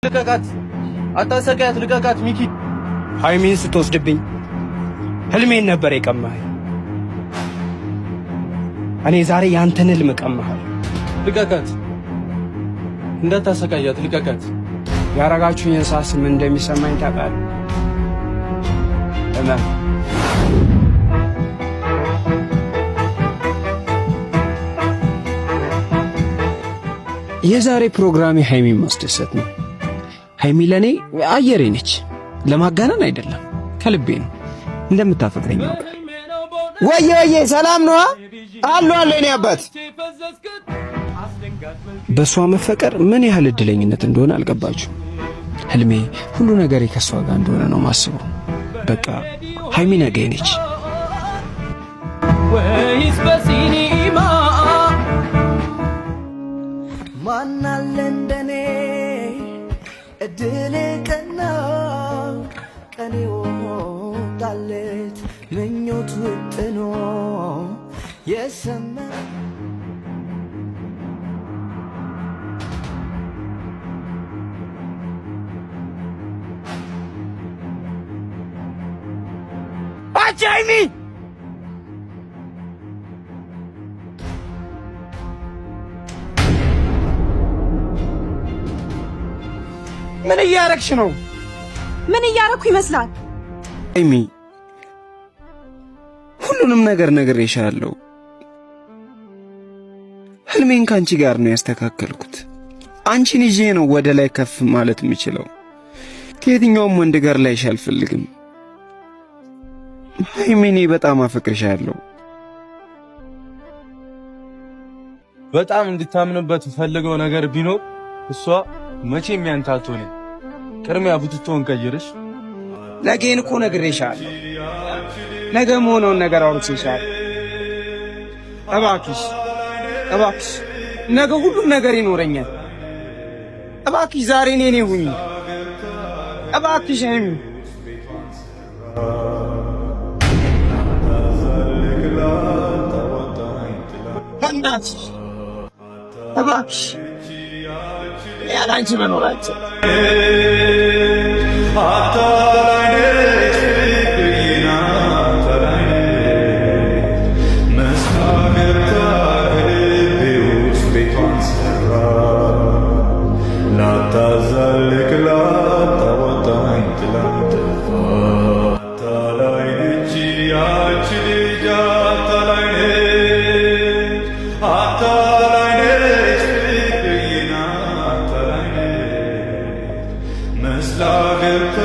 ልቀቃት! አታሰቃያት! ልቀቃት ሚኪ! ሃይሚን ስትወስድብኝ ህልሜን ነበር የቀማኸኝ። እኔ ዛሬ ያንተን ህልም ቀማኸኝ። ልቀቃት! እንዳታሰቃያት! ልቀቃት! ያረጋችሁኝን ሳስብ ምን እንደሚሰማኝ ታውቃለህ? እመን። የዛሬ ፕሮግራሜ ሃይሚን ማስደሰት ነው። ሃይሚ ለኔ አየሬ ነች። ለማጋነን አይደለም፣ ከልቤ ነው። እንደምታፈቅረኝ ነው። ወየ ሰላም ነው አሉ እኔ አባት። በሷ መፈቀር ምን ያህል እድለኝነት እንደሆነ አልገባችሁ። ህልሜ ሁሉ ነገር ከሷ ጋር እንደሆነ ነው ማስበው። በቃ ሃይሚ ነገ ነች። ወይስ በሲኒማ ማናለ እንደኔ እድል ቀና ቀኔ ወጣለት ምኞት ውጥኖ የሰማ ሃይሚ ምን እያረግሽ ነው? ምን እያረኩ ይመስላል? ሃይሚ ሁሉንም ነገር ነግሬሻለሁ። ህልሜን ካንቺ ጋር ነው ያስተካከልኩት። አንቺን ይዤ ነው ወደ ላይ ከፍ ማለት የምችለው። ከየትኛውም ወንድ ጋር ላይሽ አልፈልግም። ሃይሚ እኔ በጣም አፈቅርሻለሁ። በጣም እንድታምንበት ፈልገው ነገር ቢኖር እሷ መቼም ያንተ አትሆንም። ቅድሚያ ቡትቶን ቀይርሽ። ነገን እኮ ነግሬሻለሁ። ነገ መሆነውን ነገር አውርቼሻለሁ። እባክሽ ነገ ሁሉም ነገር ይኖረኛል። እባክሽ ዛሬ እኔ ሁኚ። እባክሽ ሃይሚ እባክሽ ያላንቺ መኖራቸው መስላ ገብታ